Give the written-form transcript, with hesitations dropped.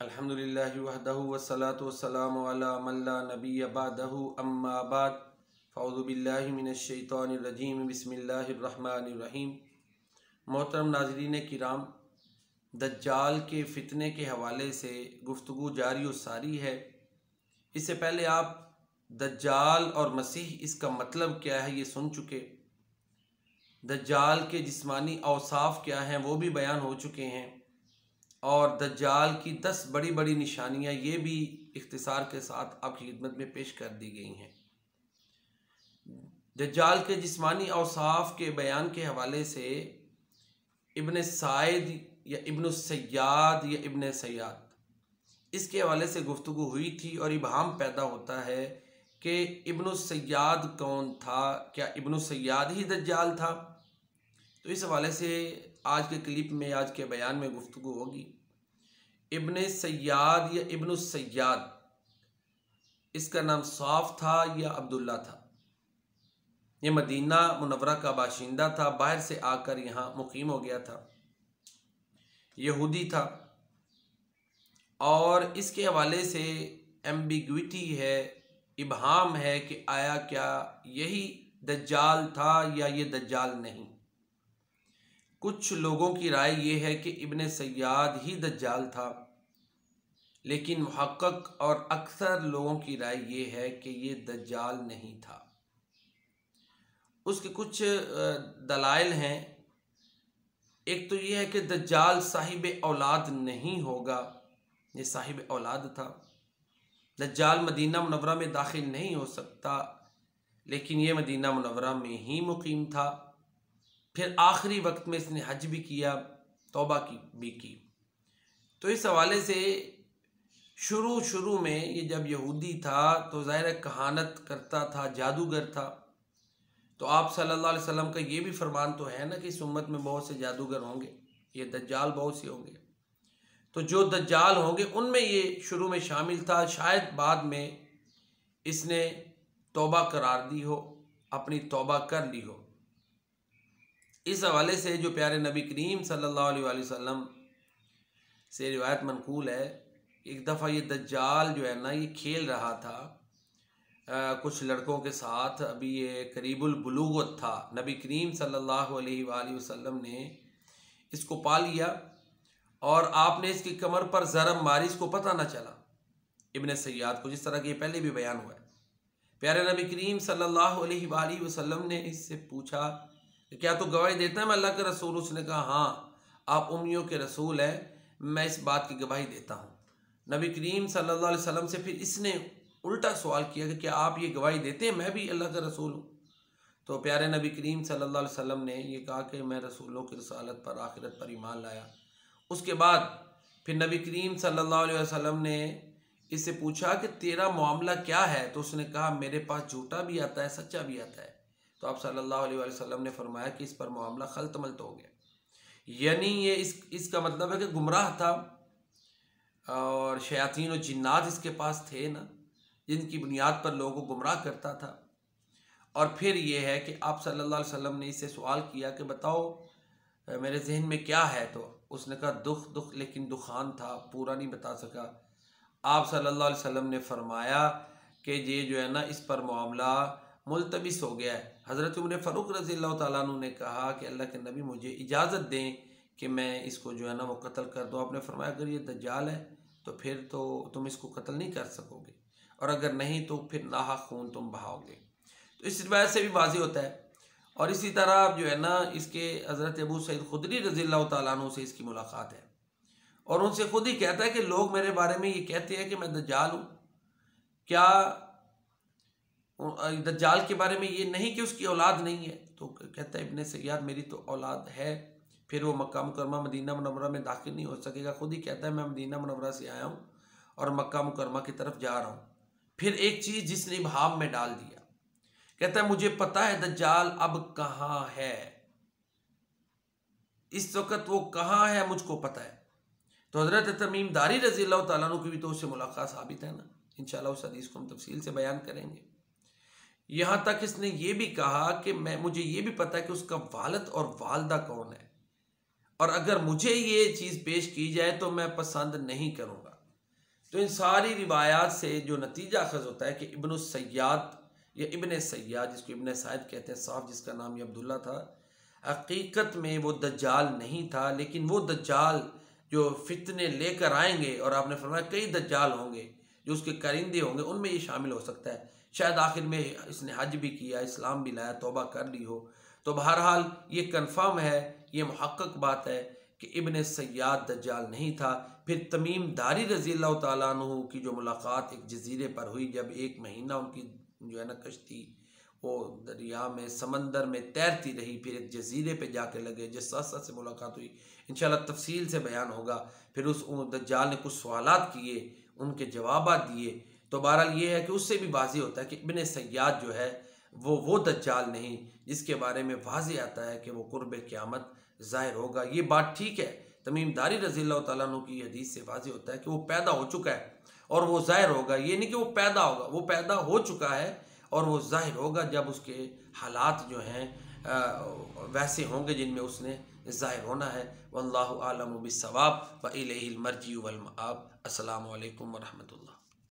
अल्हम्दुलिल्लाहि वहदहु वस्सलातु वस्सलामु अला मन ला नबिय्य बअदहु अम्मा बाद फ़अऊज़ु बिल्लाहि मिनश शैतानिर रजीम बिस्मिल्लाहिर रहमानिर रहीम। मोहतरम नाज़रीन किराम, दज्जाल के फ़ितने के हवाले से गुफ्तगू जारी व सारी है। इससे पहले आप दज्जाल और मसीह इसका मतलब क्या है ये सुन चुके। दज्जाल के जिस्मानी औसाफ क्या हैं वो भी बयान हो चुके हैं, और दज्जाल की 10 बड़ी बड़ी निशानियां ये भी इख्तिसार के साथ आपकी खिदमत में पेश कर दी गई हैं। दज्जाल के जिस्मानी औसाफ के बयान के हवाले से इब्न साइद या इब्न सय्याद या इब्न सय्याद इसके हवाले से गुफ्तगू हुई थी, और इबहाम पैदा होता है कि इब्न सय्याद कौन था, क्या इब्न सय्याद ही दज्जाल था। तो इस हवाले से आज के क्लिप में, आज के बयान में गुफ्तगू होगी। इब्न सय्याद या इब्न सय्याद, इसका नाम साफ था या अब्दुल्ला था। ये मदीना मुनव्वरा का बाशिंदा था, बाहर से आकर यहाँ मुकीम हो गया था, यहूदी था। और इसके हवाले से एम्बिग्विटी है, इबहाम है कि आया क्या यही दज्जाल था या ये दज्जाल नहीं। कुछ लोगों की राय ये है कि इब्न सय्याद ही दज्जाल था, लेकिन मुहक्कक और अक्सर लोगों की राय ये है कि ये दज्जाल नहीं था। उसके कुछ दलाइल हैं। एक तो ये है कि दज्जाल साहिब औलाद नहीं होगा, ये साहिब औलाद था। दज्जाल मदीना मुनव्वरा में दाखिल नहीं हो सकता, लेकिन ये मदीना मुनव्वरा में ही मुकीम था। फिर आखिरी वक्त में इसने हज भी किया, तौबा की भी की। तो इस हवाले से शुरू में ये जब यहूदी था तो ज़ाहिर कहानत करता था, जादूगर था। तो आप सल्लल्लाहु अलैहि वसल्लम का ये भी फरमान तो है ना कि इस उम्मत में बहुत से जादूगर होंगे, ये दज्जाल बहुत से होंगे। तो जो दज्जाल होंगे उनमें ये शुरू में शामिल था। शायद बाद में इसने तौबा करार दी हो, अपनी तौबा कर ली हो। इस हवाले से जो प्यारे नबी करीम सल्लल्लाहु अलैहि वसल्लम से रिवायत मनकूल है, एक दफ़ा ये दज्जाल जो है ना ये खेल रहा था कुछ लड़कों के साथ। अभी ये करीबुल बुलूगत था। नबी करीम सल्लल्लाहु अलैहि वसल्लम ने इसको पा लिया और आपने इसकी कमर पर ज़रब मारी, इसको पता ना चला इब्न सय्याद को, जिस तरह कि पहले भी बयान हुआ है। प्यारे नबी करीम सल्लल्लाहु अलैहि वसल्लम ने इससे पूछा कि क्या तो गवाही देता है मैं अल्लाह के रसूल? उसने कहा हाँ, आप उम्मियों के रसूल हैं, मैं इस बात की गवाही देता हूँ। नबी करीम सल्लल्लाहु अलैहि वसल्लम से फिर इसने उल्टा सवाल किया कि क्या आप ये गवाही देते हैं मैं भी अल्लाह का रसूल हूँ? तो प्यारे नबी करीम सल्लल्लाहु अलैहि वसल्लम ने ये कहा कि मैं रसूलों की रसालत पर, आखिरत पर ईमान लाया। उसके बाद फिर नबी करीम सल्लल्लाहु अलैहि वसल्लम ने इससे पूछा कि तेरा मामला क्या है? तो उसने कहा मेरे पास झूठा भी आता है, सच्चा भी आता है। तो आप सल्लल्लाहु अलैहि वसल्लम ने फरमाया कि इस पर मामला खलतमल्त हो गया, यानी ये इसका मतलब है कि गुमराह था, और शयातीन और जिन्नात इसके पास थे ना, जिनकी बुनियाद पर लोगों को गुमराह करता था। और फिर ये है कि आप सल्लल्लाहु अलैहि वसल्लम ने इससे सवाल किया कि बताओ मेरे जहन में क्या है? तो उसने कहा दुख, लेकिन दुखान था, पूरा नहीं बता सका। आप सल्लल्लाहु अलैहि वसल्लम ने फरमाया कि ये जो है ना इस पर मामला मुल्तबिस हो गया है। हज़रत उमर फ़ारूक रज़ियल्लाहु ताला अन्हु ने कहा कि अल्लाह के नबी मुझे इजाज़त दें कि मैं इसको जो है ना वो कत्ल कर दूँ। आपने फरमाया अगर ये दज्जाल है तो फिर तो तुम इसको कत्ल नहीं कर सकोगे, और अगर नहीं तो फिर नाहक खून तुम बहाओगे। तो इस रिवायत से भी वाज़ेह होता है। और इसी तरह जो है ना इसके हज़रत अबू सईद खुदरी रज़ियल्लाहु ताला अन्हु से इसकी मुलाकात है, और उनसे खुद ही कहता है कि लोग मेरे बारे में ये कहते हैं कि मैं दज्जाल हूँ। क्या दज्जाल के बारे में ये नहीं कि उसकी औलाद नहीं है? तो कहता है इब्न सय्याद मेरी तो औलाद है। फिर वो मक्का मुकरमा मदीना मुनव्वरा में दाखिल नहीं हो सकेगा। खुद ही कहता है मैं मदीना मुनव्वरा से आया हूँ और मक्का मुकरमा की तरफ जा रहा हूँ। फिर एक चीज़ जिसने इबहाम में डाल दिया, कहता है मुझे पता है दज्जाल अब कहाँ है, इस वक्त वो कहाँ है मुझको पता है। तो हज़रत तमीम दारी रज़ियल्लाहु ताला अन्हु की भी तो उससे मुलाकात साबित है ना। इंशाअल्लाह उस हदीस को हम तफसील से बयान करेंगे। यहाँ तक इसने ये भी कहा कि मुझे ये भी पता है कि उसका वालिद और वालदा कौन है, और अगर मुझे ये चीज़ पेश की जाए तो मैं पसंद नहीं करूँगा। तो इन सारी रिवायात से जो नतीजा अखज़ होता है कि इब्न सय्याद या इब्न सय्याद, जिसको इब्न साइद कहते हैं, साहब जिसका नाम ये अब्दुल्ला था, हकीकत में वो दज्जाल नहीं था, लेकिन वो दज्जाल जो फितने लेकर आएंगे, और आपने फरमाया कई दज्जाल होंगे जो उसके करिंदे होंगे, उनमें ये शामिल हो सकता है। शायद आखिर में इसने हज भी किया, इस्लाम भी लाया, तौबा कर ली हो। तो बहरहाल ये कन्फर्म है, ये मुहक्कक बात है कि इब्न सय्याद दज्जाल नहीं था। फिर तमीम दारी रज़ी अल्लाह तआला अन्हु की जो मुलाकात एक जजीरे पर हुई, जब एक महीना उनकी जो है ना कश्ती वो दरिया में समंदर में तैरती रही, फिर एक जजीरे पे जाके लगे, जस्सासा से मुलाकात हुई, इंशाल्लाह तफसील से बयान होगा। फिर उस दज्जाल ने कुछ सवालात किए, उनके जवाब दिए। तो बहरहाल ये है कि उससे भी वाज़ेह होता है कि इब्न सय्याद जो है वो दज्जाल नहीं, जिसके बारे में वाज़ेह आता है कि वो कुर्ब क़यामत ज़ाहिर होगा। ये बात ठीक है, तमीम दारी रज़ी अल्लाह तआला अन्हु की हदीस से वाज़ेह होता है कि वो पैदा हो चुका है और वो ज़ाहिर होगा। ये नहीं कि वो पैदा होगा, वो पैदा हो चुका है और वो ज़ाहिर होगा जब उसके हालात जो हैं वैसे होंगे जिनमें उसने ज़ाहिर होना है। वल्लाहु आलमु बिस्सवाब व इलैहिल मर्जिउ वल मआब। अस्सलामु अलैकुम व रहमतुल्लाह।